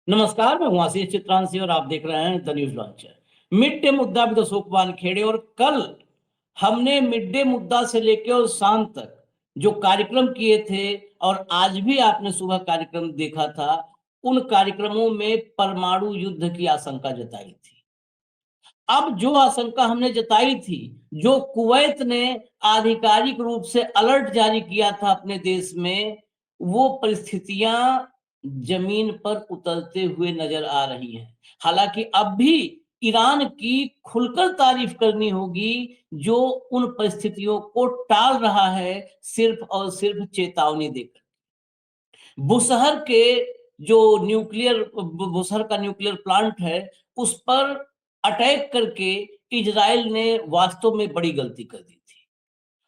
नमस्कार, मैं हूं आशीष चित्रांशी और आप देख रहे हैं the news launcher. Mid day मुद्दा विद अशोक वानखेड़े। और कल हमने मिड डे मुद्दा से लेकर और शाम तक जो कार्यक्रम किए थे, और आज भी आपने सुबह कार्यक्रम देखा था, उन कार्यक्रमों में परमाणु युद्ध की आशंका जताई थी। अब जो आशंका हमने जताई थी, जो कुवैत ने आधिकारिक रूप से अलर्ट जारी किया था अपने देश में, वो परिस्थितियां जमीन पर उतरते हुए नजर आ रही हैं। हालांकि अब भी ईरान की खुलकर तारीफ करनी होगी, जो उन परिस्थितियों को टाल रहा है सिर्फ और सिर्फ चेतावनी देकर। बुशहर के जो बुशहर का न्यूक्लियर प्लांट है, उस पर अटैक करके इजराइल ने वास्तव में बड़ी गलती कर दी थी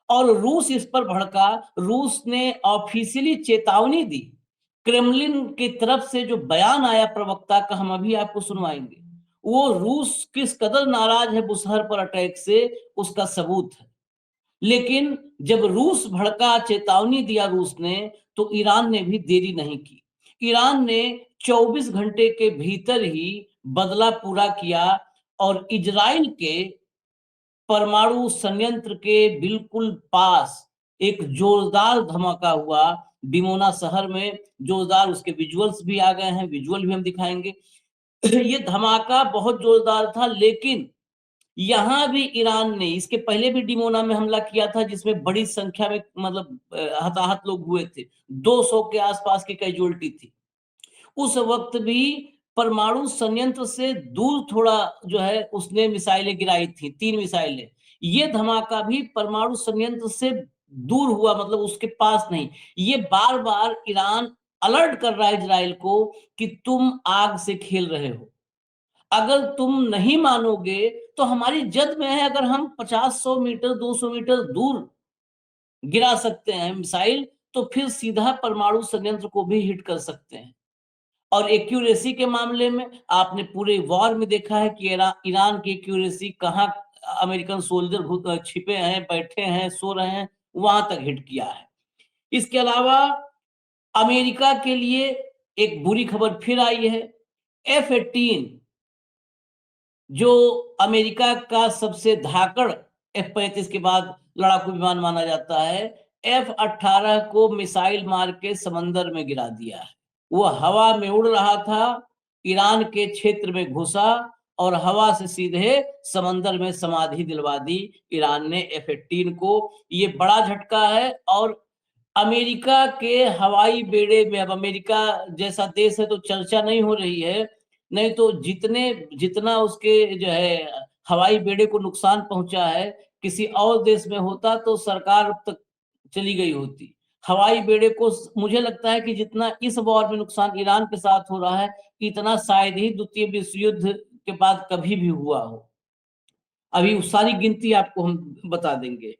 और रूस इस पर भड़का। रूस ने ऑफिशियली चेतावनी दी। क्रेमलिन की तरफ से जो बयान आया प्रवक्ता का, हम अभी आपको सुनवाएंगे। वो रूस किस कदर नाराज है बुशहर पर अटैक से, उसका सबूत है। लेकिन जब रूस भड़का, चेतावनी दिया रूस ने, तो ईरान ने भी देरी नहीं की। ईरान ने 24 घंटे के भीतर ही बदला पूरा किया और इजराइल के परमाणु संयंत्र के बिल्कुल पास एक जोरदार धमाका हुआ। डिमोना शहर में जोरदार, उसके विजुअल्स भी आ गए हैं, विजुअल भी हम दिखाएंगे। ये धमाका बहुत जोरदार था, लेकिन यहां भी ईरान ने इसके पहले भी डिमोना में हमला किया था, जिसमें बड़ी संख्या में मतलब हताहत लोग हुए थे। 200 के आसपास की कैजुअलिटी थी। उस वक्त भी परमाणु संयंत्र से दूर थोड़ा जो है उसने मिसाइलें गिराई थी, 3 मिसाइलें। ये धमाका भी परमाणु संयंत्र से दूर हुआ, मतलब उसके पास नहीं। ये बार बार ईरान अलर्ट कर रहा है इजराइल को कि तुम आग से खेल रहे हो। अगर तुम नहीं मानोगे तो हमारी जद में है, अगर हम 50-100 मीटर 200 मीटर दूर गिरा सकते हैं मिसाइल, तो फिर सीधा परमाणु संयंत्र को भी हिट कर सकते हैं। और एक्यूरेसी के मामले में आपने पूरे वॉर में देखा है कि ईरान की एक्यूरेसी कहाँ अमेरिकन सोल्जर छिपे हैं, बैठे हैं, सो रहे हैं, वहां तक हिट किया है। इसके अलावा अमेरिका के लिए एक बुरी खबर फिर आई है। F-18, जो अमेरिका का सबसे धाकड़ F-35 के बाद लड़ाकू विमान माना जाता है, F-18 को मिसाइल मार के समंदर में गिरा दिया है। वो हवा में उड़ रहा था, ईरान के क्षेत्र में घुसा और हवा से सीधे समंदर में समाधि दिलवा दी ईरान ने F-18 को। ये बड़ा झटका है। और अमेरिका के हवाई बेड़े में, अब अमेरिका जैसा देश है तो चर्चा नहीं हो रही है, नहीं तो जितना उसके जो है हवाई बेड़े को नुकसान पहुंचा है, किसी और देश में होता तो सरकार अब तक चली गई होती। हवाई बेड़े को मुझे लगता है कि जितना इस वॉर में नुकसान ईरान के साथ हो रहा है, इतना शायद ही द्वितीय विश्व युद्ध के बाद कभी भी हुआ हो। अभी सारी गिनती आपको हम बता देंगे।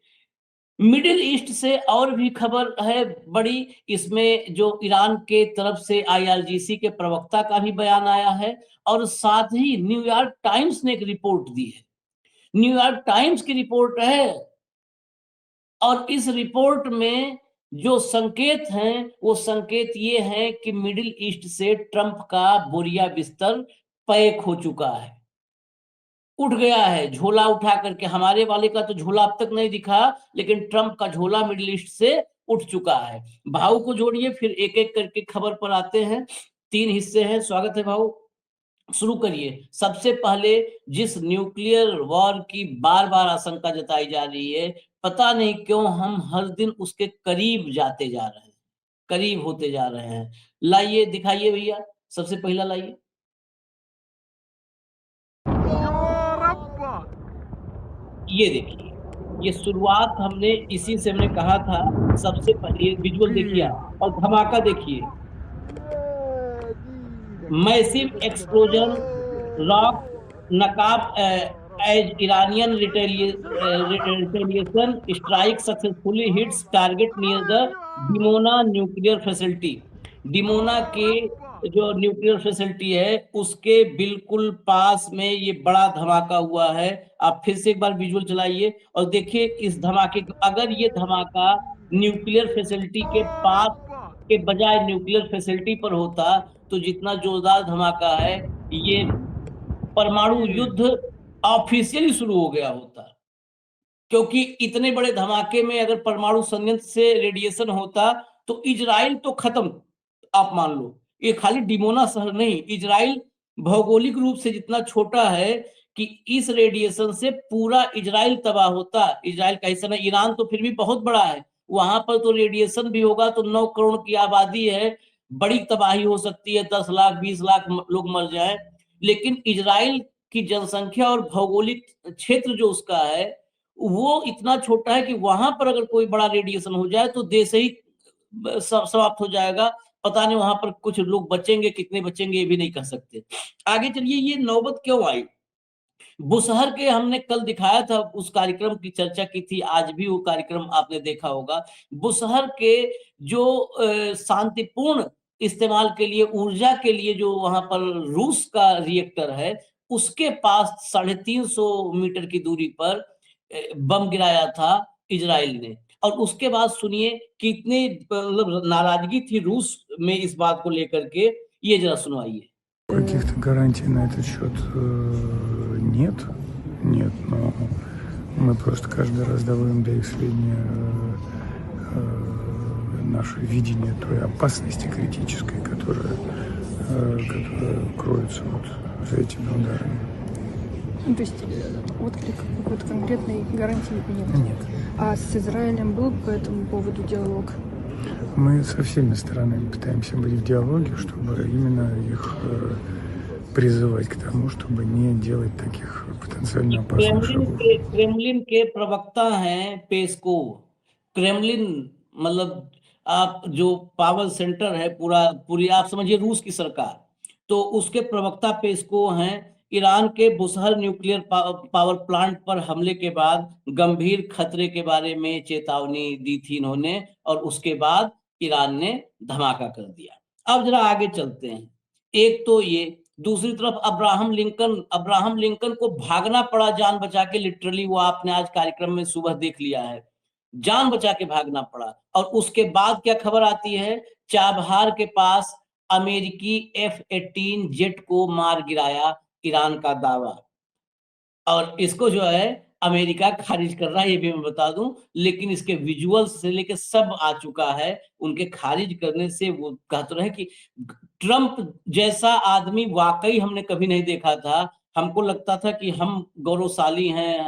मिडिल ईस्ट से और भी खबर है बड़ी। इसमें जो ईरान के तरफ से आईआरजीसी के प्रवक्ता का भी बयान आया है, और साथ ही न्यूयॉर्क टाइम्स ने एक रिपोर्ट दी है। न्यूयॉर्क टाइम्स की रिपोर्ट है, और इस रिपोर्ट में जो संकेत हैं, वो संकेत ये हैं कि मिडिल ईस्ट से ट्रंप का बोरिया बिस्तर पैक हो चुका है, उठ गया है झोला उठा करके। हमारे वाले का तो झोला अब तक नहीं दिखा, लेकिन ट्रंप का झोला मिडिल ईस्ट से उठ चुका है। भाव को जोड़िए, फिर एक एक करके खबर पर आते हैं। 3 हिस्से हैं। स्वागत है भाव, शुरू करिए। सबसे पहले, जिस न्यूक्लियर वॉर की बार बार आशंका जताई जा रही है, पता नहीं क्यों हम हर दिन उसके करीब जाते जा रहे हैं, करीब होते जा रहे हैं। लाइए, दिखाइए भैया, सबसे पहला लाइए। ये देखिए, ये शुरुआत हमने इसी से हमने कहा था। सबसे पहले विजुअल देखिए आप, और धमाका देखिए। Massive explosion, rock Naqab as Iranian retaliation strike successfully hits target near the Dimona nuclear facility. Dimona के जो न्यूक्लियर फैसिलिटी है, उसके बिल्कुल पास में ये बड़ा धमाका हुआ है। आप फिर से एक बार विजुअल चलाइए और देखिए इस धमाके को। अगर ये धमाका न्यूक्लियर फैसिलिटी के पास के बजाय न्यूक्लियर फैसिलिटी पर होता, तो जितना जोरदार धमाका है, ये परमाणु युद्ध ऑफिशियली शुरू हो गया होता। क्योंकि इतने बड़े धमाके में अगर परमाणु संयंत्र से रेडिएशन होता तो इजराइल तो खत्म, आप मान लो। ये खाली डिमोना शहर नहीं, इजराइल भौगोलिक रूप से जितना छोटा है कि इस रेडिएशन से पूरा इजराइल तबाह होता। इजराइल का हिस्सा नहीं, ईरान तो फिर भी बहुत बड़ा है, वहां पर तो रेडिएशन भी होगा तो 9 करोड़ की आबादी है, बड़ी तबाही हो सकती है, 10 लाख 20 लाख लोग मर जाए। लेकिन इजराइल की जनसंख्या और भौगोलिक क्षेत्र जो उसका है वो इतना छोटा है कि वहां पर अगर कोई बड़ा रेडिएशन हो जाए तो देश ही समाप्त हो जाएगा। पता नहीं वहां पर कुछ लोग बचेंगे, कितने बचेंगे ये भी नहीं कह सकते। आगे चलिए, ये नौबत क्यों आई? बुशहर के हमने कल दिखाया था, उस कार्यक्रम की चर्चा की थी, आज भी वो कार्यक्रम आपने देखा होगा। बुशहर के जो शांतिपूर्ण इस्तेमाल के लिए, ऊर्जा के लिए जो वहां पर रूस का रिएक्टर है, उसके पास 350 मीटर की दूरी पर बम गिराया था इजराइल ने। और उसके बाद सुनिए कितनी मतलब नाराजगी थी रूस में इस बात को लेकर के, ये जरा सुनवाइए। Каких-то гарантий на этот счет нет, но мы просто каждый раз доводим до их сведения наше видение той опасности критической, которая кроется вот за этими ударами. То есть отклик какой-то конкретной гарантии нет? Нет. А с Израилем был по этому поводу диалог? Мы со всеми сторонами пытаемся быть в диалоге, чтобы именно их призывать к тому, чтобы не делать таких потенциально опасных шагов. क्रेमलिन के प्रवक्ता हैं पेस्कोव। क्रेमलिन मतलब आप जो पावर सेंटर है पूरी आप समझिए रूस की सरकार, तो उसके प्रवक्ता पेस्कोव हैं। ईरान के बुशहर न्यूक्लियर पावर प्लांट पर हमले के बाद गंभीर खतरे के बारे में चेतावनी दी थी इन्होंने, और उसके बाद ईरान ने धमाका कर दिया। अब जरा आगे चलते हैं। एक तो ये, दूसरी तरफ अब्राहम लिंकन को भागना पड़ा जान बचा के, लिटरली वो आपने आज कार्यक्रम में सुबह देख लिया है, जान बचा के भागना पड़ा। और उसके बाद क्या खबर आती है, चाबहार के पास अमेरिकी F-18 जेट को मार गिराया, ईरान का दावा। और इसको जो है अमेरिका खारिज कर रहा है, ये भी मैं बता दूं, लेकिन इसके विजुअल्स से लेके सब आ चुका है। उनके खारिज करने से वो कहते रहे कि ट्रंप जैसा आदमी वाकई हमने कभी नहीं देखा था। हमको लगता था कि हम गौरवशाली हैं,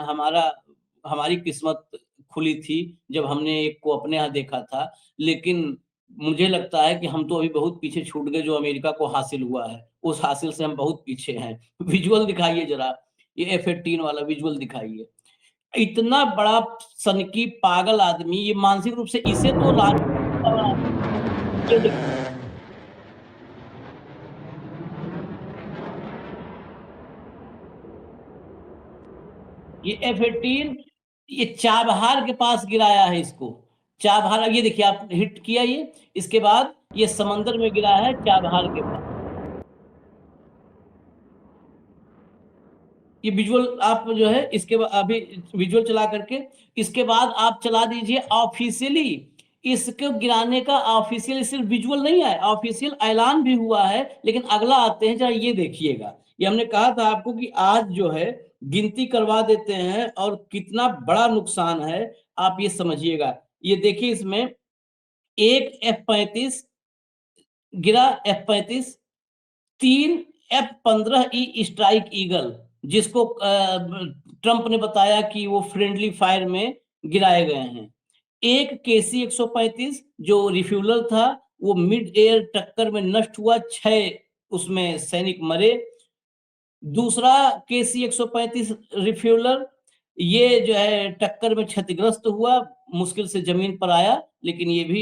हमारी किस्मत खुली थी जब हमने एक को अपने यहाँ देखा था, लेकिन मुझे लगता है कि हम तो अभी बहुत पीछे छूट गए जो अमेरिका को हासिल हुआ है, उस हासिल से हम बहुत पीछे हैं। विजुअल दिखाइए जरा, ये F-18 वाला विजुअल दिखाइए। इतना बड़ा सनकी पागल आदमी, ये मानसिक रूप से इसे तो ये F-18 ये चाबहार के पास गिराया है इसको। चाबहार, ये देखिए आप हिट किया ये, इसके बाद ये समंदर में गिरा है चाबहार के पास। ये विजुअल आप जो है इसके अभी विजुअल चला करके, इसके बाद आप चला दीजिए ऑफिशियली इसको गिराने का। ऑफिशियल सिर्फ विजुअल नहीं है, ऑफिशियल ऐलान भी हुआ है। लेकिन अगला आते हैं, जरा ये देखिएगा। ये हमने कहा था आपको कि आज जो है गिनती करवा देते हैं और कितना बड़ा नुकसान है आप ये समझिएगा। ये देखिए, इसमें एक F-35 गिरा, F-35, 3 F-15E स्ट्राइक ईगल, जिसको ट्रंप ने बताया कि वो फ्रेंडली फायर में गिराए गए हैं। एक KC-135 जो रिफ्यूलर था, वो मिड एयर टक्कर में नष्ट हुआ, 6 उसमें सैनिक मरे। दूसरा KC-135 रिफ्यूलर, ये जो है टक्कर में क्षतिग्रस्त हुआ, मुश्किल से जमीन पर आया, लेकिन ये भी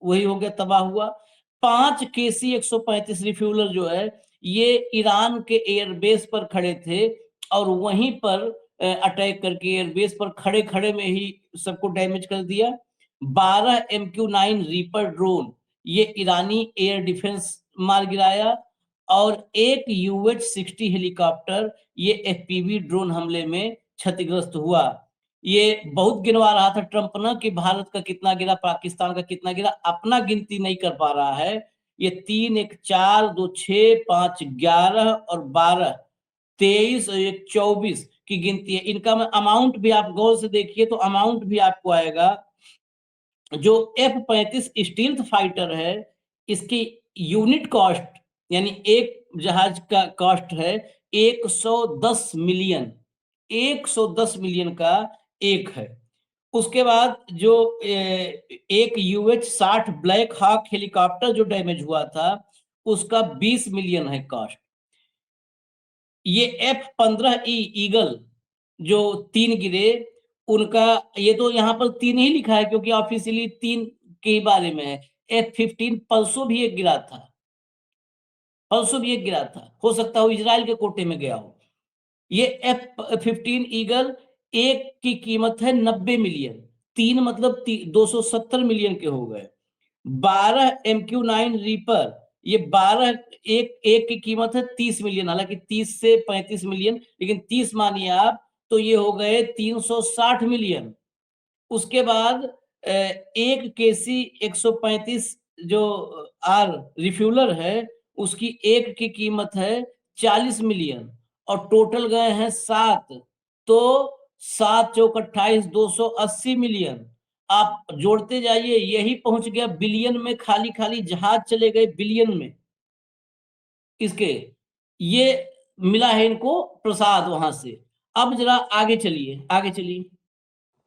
वही हो गया, तबाह हुआ। 5 KC-135 रिफ्यूलर जो है, ये ईरान के एयरबेस पर खड़े थे और वहीं पर अटैक करके एयरबेस पर खड़े खड़े में ही सबको डैमेज कर दिया। 12 MQ-9 रीपर ड्रोन, ये ईरानी एयर डिफेंस मार गिराया। और एक UH-60 हेलीकॉप्टर, ये FPV ड्रोन हमले में क्षतिग्रस्त हुआ। ये बहुत गिनवा रहा था ट्रंप ना कि भारत का कितना गिरा, पाकिस्तान का कितना गिरा, अपना गिनती नहीं कर पा रहा है। ये 3, 1, 4, 2, 6, 5, 11 और 12, 23 और 1, 24 की गिनती है। इनका अमाउंट भी आप गौर से देखिए तो अमाउंट भी आपको आएगा। जो F-35 स्टील्थ फाइटर है, इसकी यूनिट कॉस्ट यानी एक जहाज का कॉस्ट है 110 मिलियन, 110 मिलियन का एक है। उसके बाद जो एक UH-60 ब्लैक हॉक हेलीकॉप्टर जो डैमेज हुआ था, उसका 20 मिलियन है कॉस्ट। ये F-15E ईगल जो 3 गिरे, उनका ये तो यहाँ पर 3 ही लिखा है क्योंकि ऑफिशियली 3 के बारे में है। F-15 परसों भी एक गिरा था, परसों भी एक गिरा था, हो सकता हो इजराइल के कोटे में गया हो। ये F-15 ईगल एक की कीमत है 90 मिलियन, 3 मतलब 270 मिलियन के हो गए। 12 MQ-9 रीपर, ये 12 एक की कीमत है 30 मिलियन, हालांकि 30 से 35 मिलियन, लेकिन 30 मानिए आप, तो ये हो गए 360 मिलियन। उसके बाद एक KC 135 जो आर रिफ्यूलर है, उसकी एक की कीमत है 40 मिलियन और टोटल गए हैं 7, तो 7 चौक 28, 280 मिलियन। आप जोड़ते जाइए, यही पहुंच गया बिलियन में, खाली खाली जहाज चले गए बिलियन में इसके। ये मिला है इनको प्रसाद वहां से। अब जरा आगे चलिए, आगे चलिए।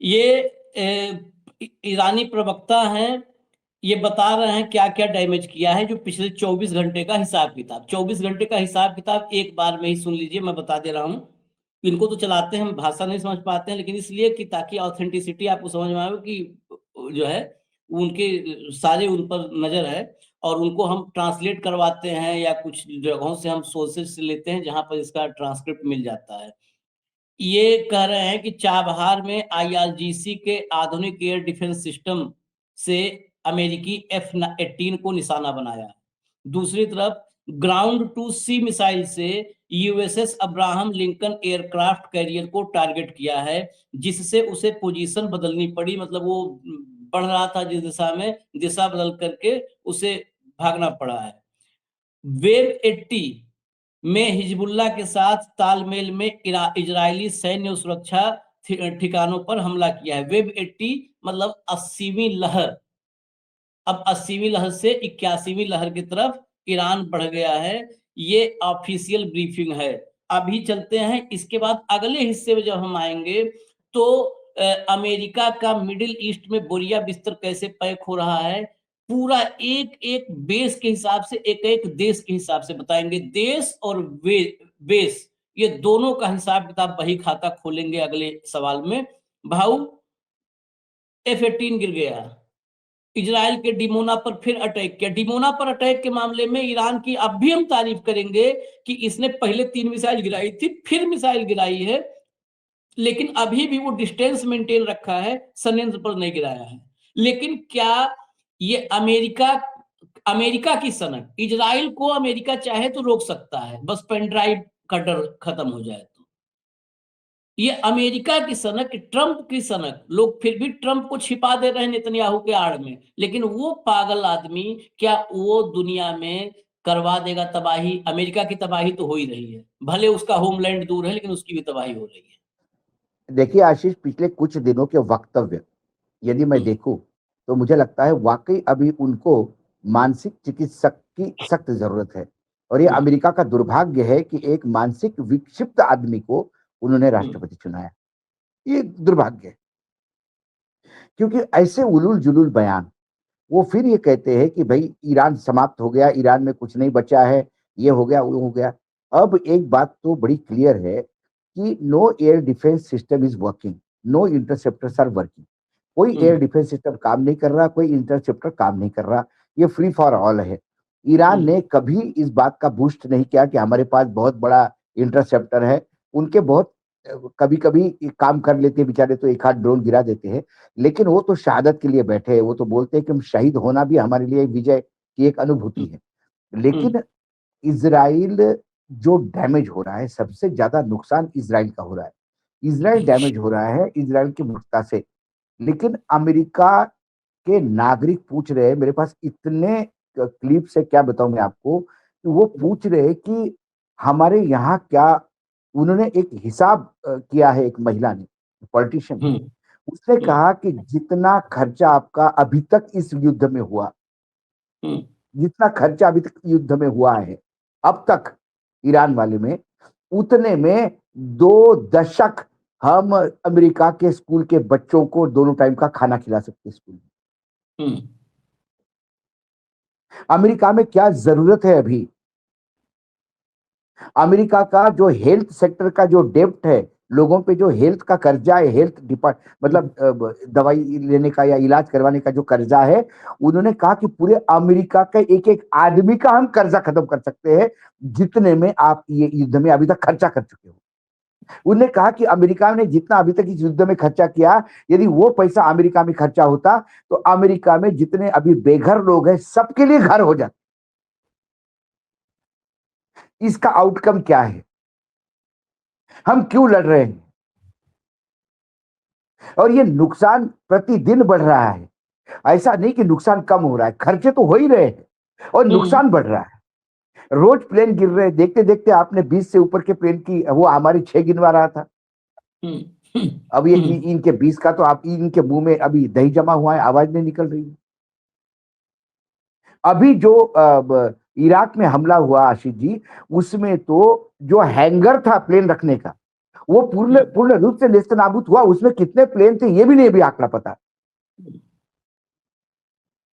ये ईरानी प्रवक्ता हैं, ये बता रहे हैं क्या क्या डैमेज किया है, जो पिछले 24 घंटे का हिसाब किताब। 24 घंटे का हिसाब किताब एक बार में ही सुन लीजिए, मैं बता दे रहा हूं। इनको तो चलाते हैं, हम भाषा नहीं समझ पाते हैं, लेकिन इसलिए कि ताकि ऑथेंटिसिटी आपको समझ में आए कि जो है उनके सारे उन पर नजर है, और उनको हम ट्रांसलेट करवाते हैं या कुछ जगहों से हम सोर्सेज से लेते हैं जहां पर इसका ट्रांसक्रिप्ट मिल जाता है। ये कह रहे हैं कि चाबहार में IRGC के आधुनिक एयर डिफेंस सिस्टम से अमेरिकी F-18 को निशाना बनाया। दूसरी तरफ ग्राउंड टू सी मिसाइल से USS Abraham Lincoln aircraft carrier को टारगेट किया है, जिससे उसे पोजीशन बदलनी पड़ी, मतलब वो बढ़ रहा था जिस दिशा में, दिशा बदल करके उसे भागना पड़ा है। वेव 80 में हिजबुल्ला के साथ तालमेल में इजरायली सैन्य सुरक्षा ठिकानों पर हमला किया है। वेब 80 मतलब 80वीं लहर, अब 80वीं लहर से 81वीं लहर की तरफ ईरान बढ़ गया है। ये ऑफिशियल ब्रीफिंग है। अभी चलते हैं, इसके बाद अगले हिस्से में जब हम आएंगे तो अमेरिका का मिडिल ईस्ट में बोरिया बिस्तर कैसे पैक हो रहा है, पूरा एक एक बेस के हिसाब से, एक एक देश के हिसाब से बताएंगे। देश और बेस, ये दोनों का हिसाब किताब बही खाता खोलेंगे अगले सवाल में। भाऊ F-18 गिर गया, इजराइल के डिमोना पर फिर अटैक किया। डिमोना पर अटैक के मामले में ईरान की अब भी हम तारीफ करेंगे कि इसने पहले 3 मिसाइल गिराई थी, फिर मिसाइल गिराई है, लेकिन अभी भी वो डिस्टेंस मेंटेन रखा है, संयंत्र पर नहीं गिराया है। लेकिन क्या ये अमेरिका की सनक, इजराइल को अमेरिका चाहे तो रोक सकता है, बस पेन ड्राइव का डर खत्म हो जाए तो। ये अमेरिका की सनक, ट्रंप की सनक, लोग फिर भी ट्रंप को छिपा दे रहे हैं नेतन्याहू के आड़ में, लेकिन वो पागल आदमी क्या वो दुनिया में करवा देगा तबाही? अमेरिका की तबाही तो हो ही रही है, भले उसका होमलैंड दूर है, लेकिन उसकी भी तबाही हो रही है। देखिए आशीष, पिछले कुछ दिनों के वक्तव्य यदि मैं देखूं तो मुझे लगता है वाकई अभी उनको मानसिक चिकित्सक की सख्त जरूरत है। और ये अमेरिका का दुर्भाग्य है कि एक मानसिक विक्षिप्त आदमी को उन्होंने राष्ट्रपति चुनाया। ये दुर्भाग्य है, क्योंकि ऐसे उलूल जुलूल बयान, वो फिर ये कहते हैं कि भाई ईरान समाप्त हो गया, ईरान में कुछ नहीं बचा है, ये हो गया वो हो गया। अब एक बात तो बड़ी क्लियर है कि no air defence system is working, no interceptors are working. कोई एयर डिफेंस सिस्टम काम नहीं कर रहा, कोई इंटरसेप्टर काम नहीं कर रहा, ये फ्री फॉर ऑल है। ईरान ने कभी इस बात का बूस्ट नहीं किया कि हमारे पास बहुत बड़ा इंटरसेप्टर है। उनके बहुत कभी कभी काम कर लेते हैं बेचारे, तो एक हाथ ड्रोन गिरा देते हैं, लेकिन वो तो शहादत के लिए बैठे हैं। वो तो बोलते हैं कि हम शहीद होना भी हमारे लिए विजय की एक अनुभूति है। लेकिन इजराइल जो डैमेज हो रहा है, सबसे ज्यादा नुकसान इजराइल का हो रहा है। इजराइल डैमेज हो रहा है इजराइल की मूर्खता से। लेकिन अमेरिका के नागरिक पूछ रहे हैं, मेरे पास इतने क्लिप से क्या बताऊं मैं आपको, कि वो पूछ रहे हैं कि हमारे यहाँ क्या, उन्होंने एक हिसाब किया है, एक महिला ने, पॉलिटिशियन, उसने कहा कि जितना खर्चा आपका अभी तक इस युद्ध में हुआ, जितना खर्चा अभी तक युद्ध में हुआ है अब तक ईरान वाले में, उतने में 2 दशक हम अमेरिका के स्कूल के बच्चों को दोनों टाइम का खाना खिला सकते स्कूल में। अमेरिका में क्या जरूरत है अभी? अमेरिका का जो हेल्थ सेक्टर का जो डेब्ट है, लोगों पे जो हेल्थ का कर्जा है, हेल्थ मतलब दवाई लेने का या इलाज करवाने का जो कर्जा है, उन्होंने कहा कि पूरे अमेरिका का एक एक आदमी का हम कर्जा खत्म कर सकते हैं, जितने में आप ये युद्ध में अभी तक खर्चा कर चुके हो। उन्होंने कहा कि अमेरिका ने जितना अभी तक इस युद्ध में खर्चा किया, यदि वो पैसा अमेरिका में खर्चा होता तो अमेरिका में जितने अभी बेघर लोग हैं सबके लिए घर हो जाते। इसका आउटकम क्या है? हम क्यों लड़ रहे हैं? और ये नुकसान प्रतिदिन बढ़ रहा है। ऐसा नहीं कि नुकसान कम हो रहा है, खर्चे तो हो ही रहे हैं और नुकसान बढ़ रहा है। रोज प्लेन गिर रहे हैं, देखते देखते आपने 20 से ऊपर के प्लेन की, वो हमारी 6 गिनवा रहा था। अब ये इनके 20 का तो आप, इनके मुंह में अभी दही जमा हुआ है, आवाज नहीं निकल रही है। अभी जो इराक में हमला हुआ आशीष जी, उसमें तो जो हैंगर था प्लेन रखने का, वो पूर्ण पूर्ण रूप से नेस्तनाबूद हुआ। उसमें कितने प्लेन थे ये भी नहीं अभी आंकड़ा पता।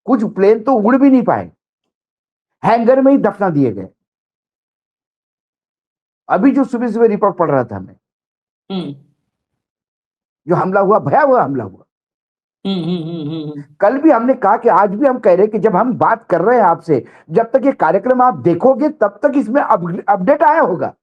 कुछ प्लेन तो उड़ भी नहीं पाए, हैंगर में ही दफना दिए गए। अभी जो सुबह सुबह रिपोर्ट पढ़ रहा था मैं, जो हमला हुआ, भयावह हमला हुआ। कल भी हमने कहा कि आज भी हम कह रहे हैं कि जब हम बात कर रहे हैं आपसे, जब तक ये कार्यक्रम आप देखोगे तब तक इसमें अपडेट आया होगा।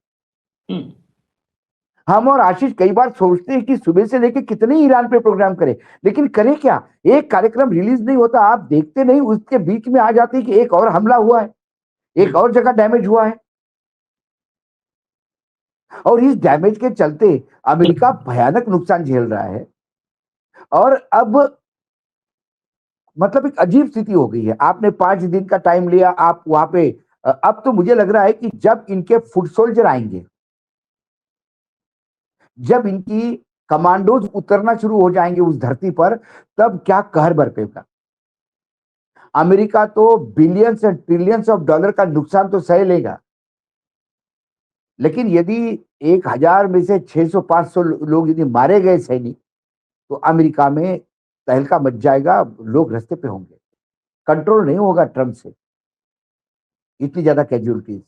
हम और आशीष कई बार सोचते हैं कि सुबह से लेकर कितने ईरान पे प्रोग्राम करें, लेकिन करें क्या? एक कार्यक्रम रिलीज नहीं होता, आप देखते नहीं, उसके बीच में आ जाते हैं कि एक और हमला हुआ है, एक और जगह डैमेज हुआ है। और इस डैमेज के चलते अमेरिका भयानक नुकसान झेल रहा है। और अब मतलब एक अजीब स्थिति हो गई है। आपने 5 दिन का टाइम लिया, आप वहां पे, अब तो मुझे लग रहा है कि जब इनके फुट सोल्जर आएंगे, जब इनकी कमांडोज उतरना शुरू हो जाएंगे उस धरती पर, तब क्या कहर बरपेगा। अमेरिका तो billions and trillions of dollar का नुकसान तो सह लेगा, लेकिन यदि 1000 में से 600-500 लोग यदि मारे गए सैनिक, तो अमेरिका में तहलका मच जाएगा, लोग रास्ते पे होंगे, कंट्रोल नहीं होगा ट्रंप से। इतनी ज्यादा कैजुअलिटीज,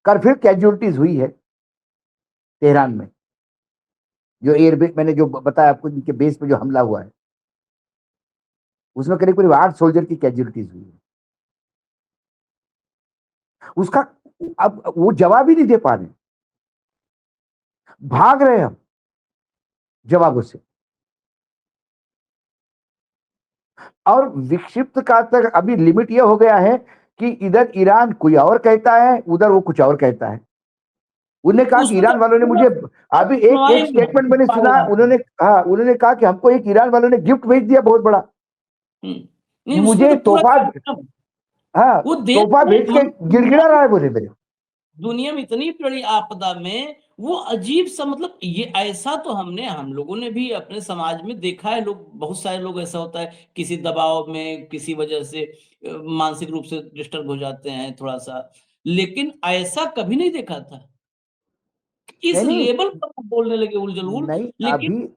कर फिर कैजुअलिटीज हुई है तेहरान में, जो एयरबेस, मैंने जो बताया आपको, इनके बेस पे जो हमला हुआ है, उसमें करीब करीब 8 सोल्जर की कैजुअलिटीज हुई है। उसका अब वो जवाब ही नहीं दे पा रहे, भाग रहे हम जवाबों से। और विक्षिप्त का तक अभी लिमिट यह हो गया है कि इधर ईरान कोई और कहता है, उधर वो कुछ और कहता है। उन्होंने कहा कि ईरान वालों ने मुझे, अभी एक स्टेटमेंट मैंने सुना, उन्होंने कहा कि हमको एक ईरान वालों ने गिफ्ट भेज दिया बहुत बड़ा, मुझे तोहफा, तोहफा भेज के गिड़गिड़ा रहा है, बोले मेरे। दुनिया में इतनी बड़ी आपदा में वो अजीब सा, मतलब ये ऐसा तो हम लोगों ने भी अपने समाज में देखा है। लोग, बहुत सारे लोग, ऐसा होता है किसी दबाव में, किसी वजह से मानसिक रूप से डिस्टर्ब हो जाते हैं थोड़ा सा, लेकिन ऐसा कभी नहीं देखा था। इस लेवल पर बोलने लगे उलझुल। नहीं, लेकिन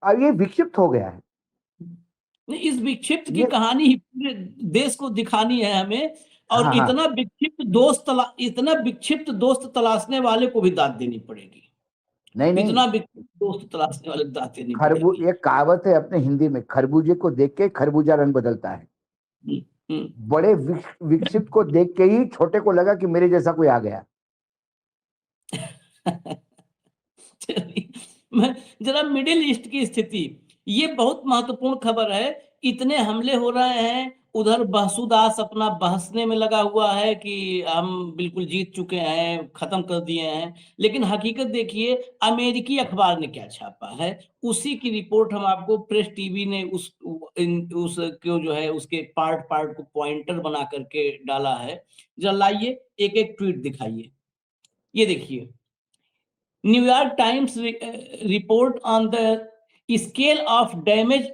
अब ये विक्षिप्त हो गया है। इस विक्षिप्त की कहानी ही पूरे देश को दिखानी है हमें। और इतना विक्षिप्त दोस्त तलाशने वाले को भी दाद देनी पड़ेगी। नहीं, इतना विक्षिप्त दोस्त तलाशने वाले को दाद देनी पड़ेगी। एक कहावत है अपने हिंदी में, खरबूजे को देख के खरबूजा रंग बदलता है। बड़े विक्षिप्त को देख के ही छोटे को लगा कि मेरे जैसा कोई आ गया। चलिए, मैं जरा मिडिल ईस्ट की स्थिति, ये बहुत महत्वपूर्ण खबर है। इतने हमले हो रहे हैं, उधर बहसूदास अपना बहसने में लगा हुआ है कि हम बिल्कुल जीत चुके हैं, खत्म कर दिए हैं। लेकिन हकीकत देखिए, अमेरिकी अखबार ने क्या छापा है, उसी की रिपोर्ट हम आपको प्रेस टीवी ने उसको जो है उसके पार्ट पार्ट को पॉइंटर बना करके डाला है। जरा लाइए, एक एक ट्वीट दिखाइए। ये देखिए, New York times report on the scale of damage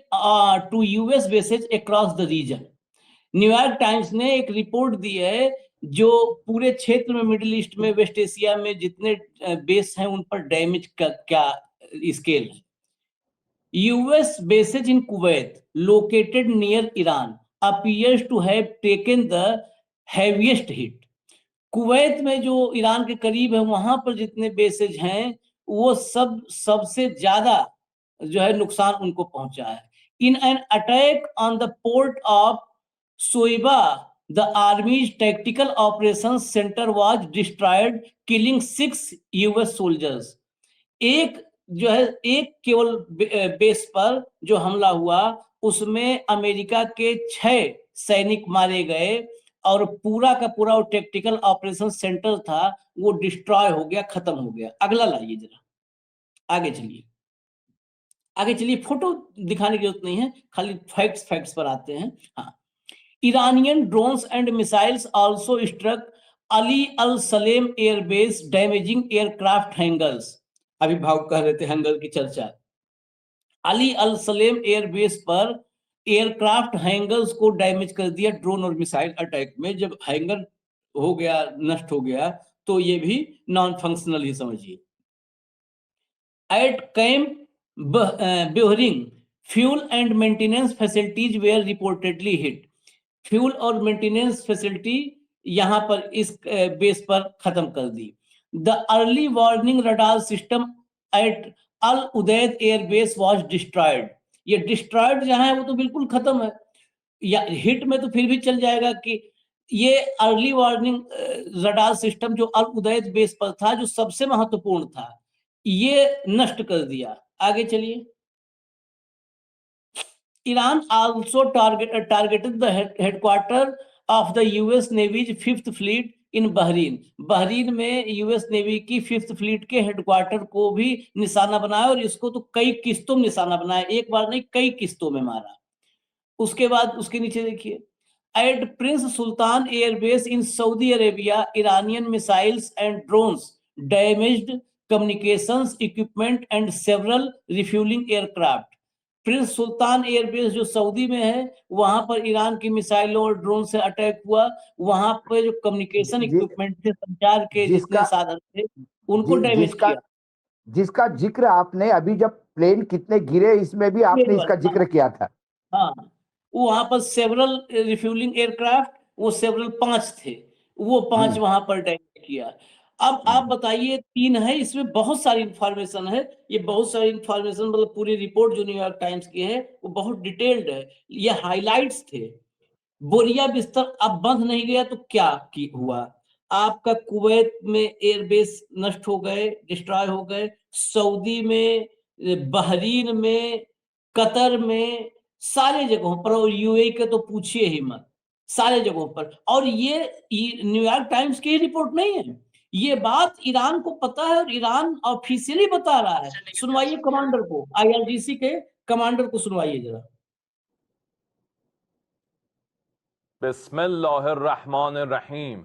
to US bases across the region। New York times ने एक रिपोर्ट दी है जो पूरे क्षेत्र में, मिडिल ईस्ट में, वेस्ट एशिया में जितने बेस हैं उन पर डैमेज का क्या स्केल है। US bases in Kuwait located near Iran appears to have taken the heaviest hit। Kuwait में जो ईरान के करीब है, वहां पर जितने बेसेज हैं वो सबसे ज्यादा जो है नुकसान उनको पहुंचा है। In an attack on the port of Shuaiba the army's tactical operation center was destroyed, killing 6 US soldiers. एक जो है, एक केवल बेस पर जो हमला हुआ उसमें अमेरिका के 6 सैनिक मारे गए और पूरा का पूरा वो टेक्टिकल ऑपरेशन सेंटर था वो डिस्ट्रॉय हो गया, खत्म हो गया। अगला लाइए जरा, आगे चलिए, आगे चलिए। फोटो दिखाने की जरूरत नहीं है, खाली फैक्ट्स पर आते हैं। हाँ, Iranian drones and missiles also struck Ali Al Salem airbase damaging aircraft hangars. अभी भाव कह रहे थे हैंगर की चर्चा। अली अल सलेम एयरबेस पर एयरक्राफ्ट हैंगर्स को डैमेज कर दिया ड्रोन और मिसाइल अटैक में। जब हैंगर हो गया, नष्ट हो गया, तो ये भी नॉन फंक्शनल ही समझिए। At camp Buehring fuel and maintenance facilities were reportedly hit. Fuel और मेंटेनेंस फैसिलिटी यहां पर इस बेस पर खत्म कर दी। The early warning radar system at Al Udeid airbase was destroyed. ये डिस्ट्रॉयड जहां है वो तो बिल्कुल खत्म है, या हिट में तो फिर भी चल जाएगा कि ये अर्ली वार्निंग रडार सिस्टम जो अल उदैद बेस पर था, जो सबसे महत्वपूर्ण था, ये नष्ट कर दिया। आगे चलिए। Iran also targeted the headquarter of the US Navy's 5th Fleet in Bahrain। Bahrain में यूएस नेवी की 5th फ्लीट के हेडक्वार्टर को भी निशाना बनाया, और इसको तो कई किस्तों में निशाना बनाया, एक बार नहीं कई किस्तों में मारा। उसके बाद उसके नीचे देखिए, at Prince Sultan airbase in Saudi Arabia Iranian missiles and drones damaged communications equipment and several refuelling aircraft. Prince Sultan airbase जो सऊदी में है, वहां पर ईरान की मिसाइलों और ड्रोन से अटैक हुआ। वहां पर जो कम्युनिकेशन इक्विपमेंट थे, संचार के जितने साधन थे, उनको डैमेज किया। जिसका जिक्र आपने अभी, जब प्लेन कितने गिरे, इसमें भी आपने इसका जिक्र किया था। हाँ, वहां पर सेवरल रिफ्यूलिंग एयरक्राफ्ट, वो सेवरल 5 थे, वो 5 वहां पर डैमेज किया। अब आप बताइए, 3 है, इसमें बहुत सारी इंफॉर्मेशन है। ये बहुत सारी इंफॉर्मेशन, मतलब पूरी रिपोर्ट जो न्यूयॉर्क टाइम्स की है वो बहुत डिटेल्ड है। ये हाइलाइट्स थे। बोरिया बिस्तर अब बंद नहीं गया तो क्या हुआ? आपका कुवैत में एयरबेस नष्ट हो गए, डिस्ट्रॉय हो गए। सऊदी में, बहरीन में, कतर में, सारे जगहों पर, और यूएई के तो पूछिए ही मत, सारे जगहों पर। और ये न्यूयॉर्क टाइम्स की रिपोर्ट नहीं है, ये बात ईरान को पता है और ईरान ऑफिशियली बता रहा है। सुनवाइए कमांडर को, IRGC के कमांडर को सुनवाइए जरा। बिस्मिल्लाहिर्रहमानिर्रहीम।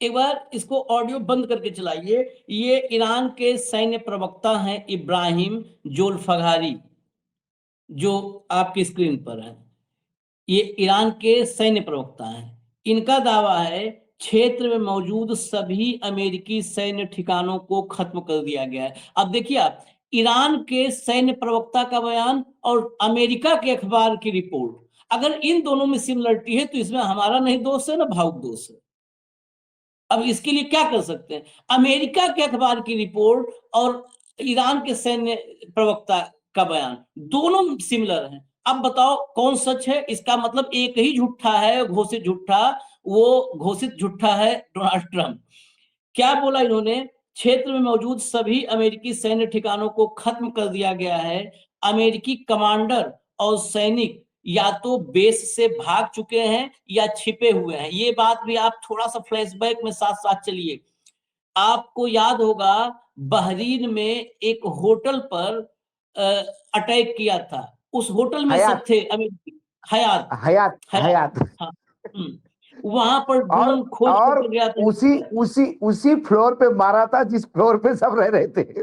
एक बार इसको ऑडियो बंद करके चलाइए। ये ईरान के सैन्य प्रवक्ता हैं इब्राहिम जोल्फगारी, जो आपकी स्क्रीन पर है। ये ईरान के सैन्य प्रवक्ता हैं। इनका दावा है क्षेत्र में मौजूद सभी अमेरिकी सैन्य ठिकानों को खत्म कर दिया गया है। अब देखिए आप, ईरान के सैन्य प्रवक्ता का बयान और अमेरिका के अखबार की रिपोर्ट, अगर इन दोनों में सिमिलरिटी है तो इसमें हमारा नहीं दोष है ना भावुक दोष है। अब इसके लिए क्या कर सकते हैं? अमेरिका के अखबार की रिपोर्ट और ईरान के सैन्य प्रवक्ता का बयान दोनों सिमिलर हैं। अब बताओ कौन सच है? इसका मतलब एक ही झूठा है, घोषित झूठा, वो घोषित झूठा है डोनाल्ड ट्रंप। क्या बोला इन्होंने? क्षेत्र में मौजूद सभी अमेरिकी सैन्य ठिकानों को खत्म कर दिया गया है। अमेरिकी कमांडर और सैनिक या तो बेस से भाग चुके हैं या छिपे हुए हैं। ये बात भी आप थोड़ा सा फ्लैशबैक में साथ साथ चलिए। आपको याद होगा बहरीन में एक होटल पर अटैक किया था। उस होटल में सब हयात थे अमेरिकी। हयात हयात हयात हयात हाँ। वहां पर और ड्रोन खोज और करके गया था। उसी फ्लोर पे मारा था जिस फ्लोर पे सब रह रहे थे।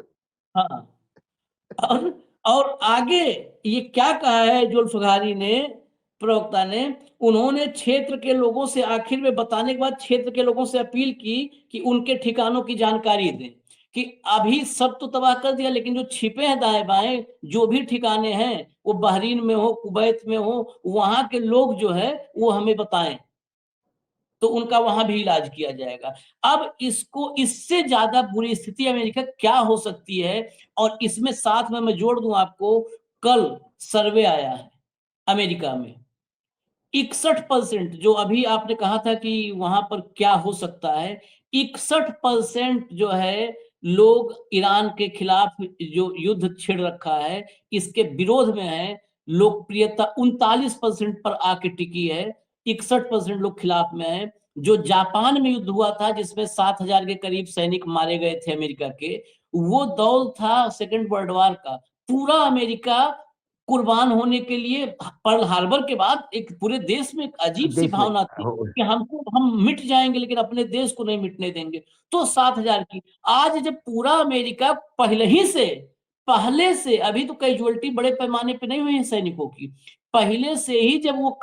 हाँ, और और आगे ये क्या कहा है जुल्फिकारी ने, प्रवक्ता ने? उन्होंने क्षेत्र के लोगों से आखिर में बताने के बाद क्षेत्र के लोगों से अपील की कि उनके ठिकानों की जानकारी दें, कि अभी सब तो तबाह कर दिया लेकिन जो छिपे हैं दाएं बाएं, जो भी ठिकाने हैं, वो बहरीन में हो, कुवैत में हो, वहां के लोग जो है वो हमें बताएं, तो उनका वहां भी इलाज किया जाएगा। अब इसको, इससे ज्यादा बुरी स्थिति अमेरिका क्या हो सकती है? और इसमें साथ में मैं जोड़ दूं आपको, कल सर्वे आया है अमेरिका में, 61% जो अभी आपने कहा था कि वहां पर क्या हो सकता है, 61% जो है लोग ईरान के खिलाफ जो युद्ध छिड़ रखा है इसके विरोध में है। लोकप्रियता 39% पर आके टिकी है, 61% लोग खिलाफ में है। जो जापान में युद्ध हुआ था जिसमें 7,000 के करीब सैनिक मारे गए थे अमेरिका के, वो दौर था सेकेंड वर्ल्ड वॉर का। पूरा अमेरिका कुर्बान होने के लिए, पर्ल हार्बर के बाद एक पूरे देश में एक अजीब सी देश में भावना थी कि हम मिट जाएंगे लेकिन अपने देश को नहीं मिटने देंगे। तो 7,000 की, आज जब पूरा अमेरिका पहले से अभी तो कैजुअलिटी बड़े पैमाने पे नहीं हुई है सैनिकों की, पहले से ही जब वो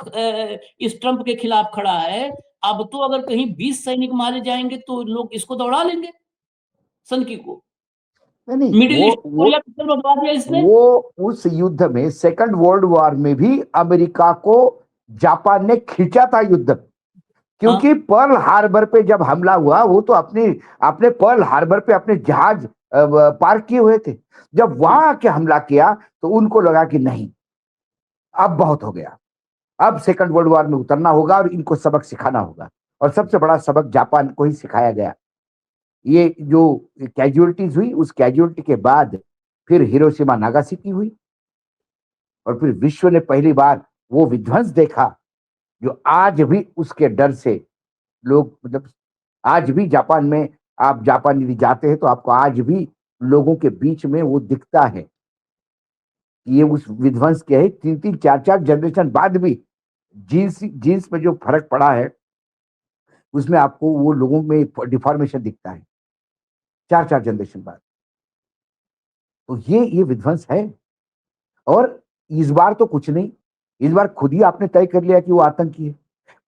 इस ट्रंप के खिलाफ खड़ा है, अब तो अगर कहीं 20 सैनिक मारे जाएंगे तो लोग इसको दौड़ा लेंगे, सनकी को। नहीं मिडिल ईस्ट कोरिया पिक्चर बता दिया इसने। वो उस युद्ध में सेकंड वर्ल्ड वॉर में भी अमेरिका को जापान ने खींचा था युद्ध, क्योंकि पर्ल हार्बर पे जब हमला हुआ वो तो अपने पर्ल हार्बर पे अपने जहाज पार्क किए हुए थे। जब वहां आके हमला किया तो उनको लगा कि नहीं, अब बहुत हो गया, अब सेकंड वर्ल्ड वॉर में उतरना होगा और इनको सबक सिखाना होगा। और सबसे बड़ा सबक जापान को ही सिखाया गया। ये जो कैजुअलिटीज हुई, उस कैजुअलिटी के बाद फिर हिरोशिमा नागासाकी हुई और फिर विश्व ने पहली बार वो विध्वंस देखा जो आज भी उसके डर से लोग, मतलब आज भी जापान में, आप जापान यदि जाते हैं तो आपको आज भी लोगों के बीच में वो दिखता है। ये उस विध्वंस के है 3-3, 4-4 जनरेशन बाद भी जीन्स में जो फर्क पड़ा है उसमें आपको वो लोगों में डिफॉर्मेशन दिखता है 4-4 जनरेशन बाद। तो ये विध्वंस है। और इस बार तो कुछ नहीं, इस बार खुद ही आपने तय कर लिया कि वो आतंकी है,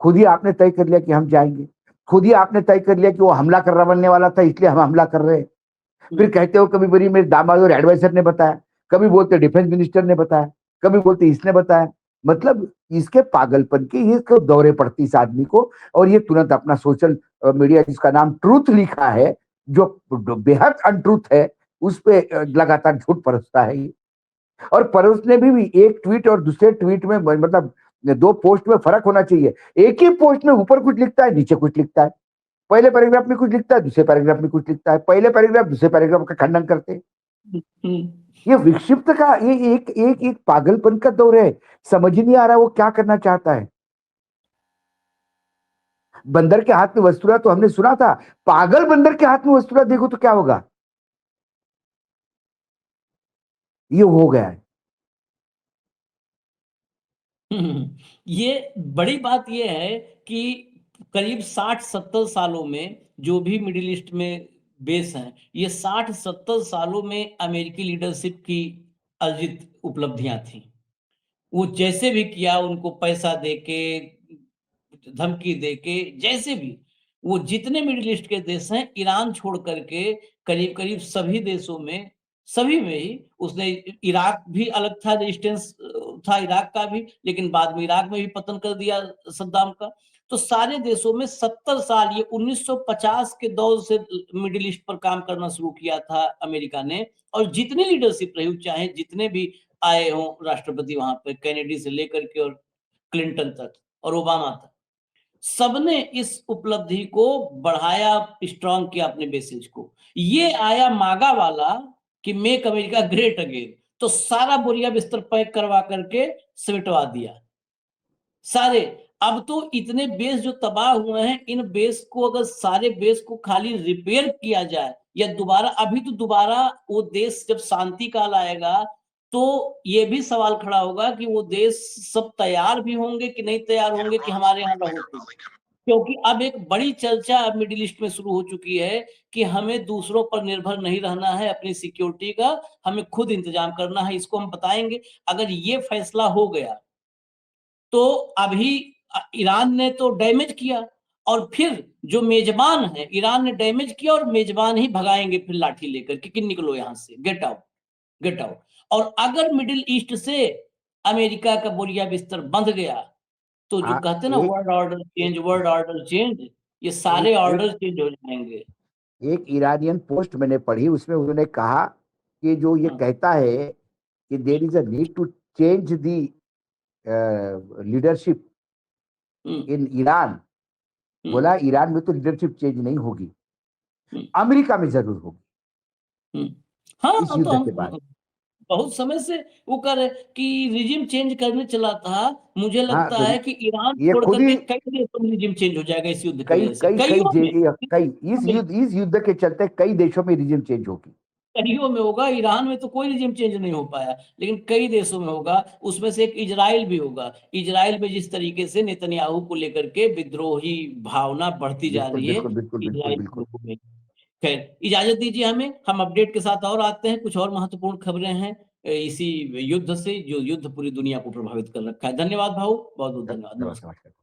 खुद ही आपने तय कर लिया कि हम जाएंगे, खुद ही आपने तय कर लिया कि वो हमला करने वाला था इसलिए हम हमला कर रहे हैं। फिर कहते हो कभी बड़ी मेरे दामाद और एडवाइजर ने बताया, कभी बोलते डिफेंस मिनिस्टर ने बताया, कभी बोलते इसने बताया। मतलब इसके पागलपन के ये दौरे पड़ती इस आदमी को, और ये तुरंत अपना सोशल मीडिया जिसका नाम ट्रूथ लिखा है, जो बेहद अनट्रूथ है, उस पे लगातार झूठ परसता है। और परोसने भी एक ट्वीट और दूसरे ट्वीट में, मतलब 2 पोस्ट में फर्क होना चाहिए। एक ही पोस्ट में ऊपर कुछ लिखता है, नीचे कुछ लिखता है, पहले पैराग्राफ में कुछ लिखता है, दूसरे पैराग्राफ में कुछ लिखता है, पहले पैराग्राफ दूसरे पैराग्राफ का खंडन करते हैं। ये विक्षिप्त का ये एक पागलपन का दौर है। समझ ही नहीं आ रहा वो क्या करना चाहता है। बंदर के हाथ में वस्तुरा तो हमने सुना था, पागल बंदर के हाथ में वस्तुरा देखो तो क्या होगा। ये हो गया है। ये बड़ी बात ये है कि करीब 60-70 सालों में जो भी मिडिल ईस्ट में बेस हैं, ये 60-70 सालों में अमेरिकी लीडरशिप की अर्जित उपलब्धियां थी। वो जैसे भी किया, उनको पैसा देके, धमकी देके, जैसे भी, वो जितने मिडिल ईस्ट के देश हैं ईरान छोड़ करके करीब करीब सभी देशों में सभी में ही उसने, इराक भी अलग था, रेजिस्टेंस था इराक का भी, लेकिन बाद में इराक में भी पतन कर दिया सद्दाम का। तो सारे देशों में 70 साल, ये 1950 के दौर से मिडिल ईस्ट पर काम करना शुरू किया था अमेरिका ने, और जितनी लीडरशिप रही, चाहे जितने भी आए हों राष्ट्रपति वहां पे, कैनेडी से लेकर के और क्लिंटन तक और ओबामा तक, सबने इस उपलब्धि को बढ़ाया, स्ट्रांग किया अपने बेसिस को। ये आया मागा वाला कि मेक अमेरिका ग्रेट अगेन, तो सारा बोरिया बिस्तर पैक करवा करके समेटवा दिया सारे। अब तो इतने बेस जो तबाह हुए हैं, इन बेस को अगर सारे बेस को खाली रिपेयर किया जाए या दोबारा, अभी तो दोबारा वो देश जब शांति काल आएगा तो ये भी सवाल खड़ा होगा कि वो देश सब तैयार भी होंगे कि नहीं तैयार होंगे कि हमारे यहाँ रहो। क्योंकि अब एक बड़ी चर्चा अब मिडिल ईस्ट में शुरू हो चुकी है कि हमें दूसरों पर निर्भर नहीं रहना है, अपनी सिक्योरिटी का हमें खुद इंतजाम करना है। इसको हम बताएंगे। अगर ये फैसला हो गया तो अभी ईरान ने तो डैमेज किया, और फिर जो मेजबान है, ईरान ने डैमेज किया और मेजबान ही भगाएंगे फिर लाठी लेकर कि निकलो यहां से, गेट आउट, गेट आउट। और अगर मिडिल ईस्ट से अमेरिका का बोरिया बिस्तर बंध गया तो जो कहते हैं ना world order change, world order change, ये सारे ऑर्डर चेंज हो जाएंगे। एक ईरानियन पोस्ट मैंने पढ़ी, उसमें उन्होंने कहा कि जो ये कहता है कि there is a need to change the leadership in Iran, बोला ईरान में तो लीडरशिप चेंज नहीं होगी, अमेरिका में जरूर होगी। हाँ, इस युद्ध के बाद बहुत समय से वो कर रहे कि रिजिम चेंज करने चला था। मुझे लगता तो है कि ईरान ये छोड़ खुद करके ही कई देशों में रिजिम चेंज हो जाएगा इस युद्ध की कई वजह से। इस युद्ध के चलते कई देशों में रिजिम चेंज होगी। कईयों में होगा, ईरान में तो कोई रिजिम चेंज नहीं हो पाया, लेकिन कई देशों में होगा। उसमें से एक इजराइल भी होगा। इजराइल में जिस तरीके से नेतन्याहू को लेकर के विद्रोही भावना बढ़ती जा बिल्कुल रही है, बिल्कुल बिल्कुल बिल्कुल इजराइल के बिल्कुल। लोगों में। खैर, इजाजत दीजिए हमें, हम अपडेट के साथ और आते हैं। कुछ और महत्वपूर्ण खबरें हैं इसी युद्ध से, जो युद्ध पूरी दुनिया को प्रभावित कर रखा है। धन्यवाद भाऊ, बहुत बहुत धन्यवाद। नमस्कार। नमस्कार।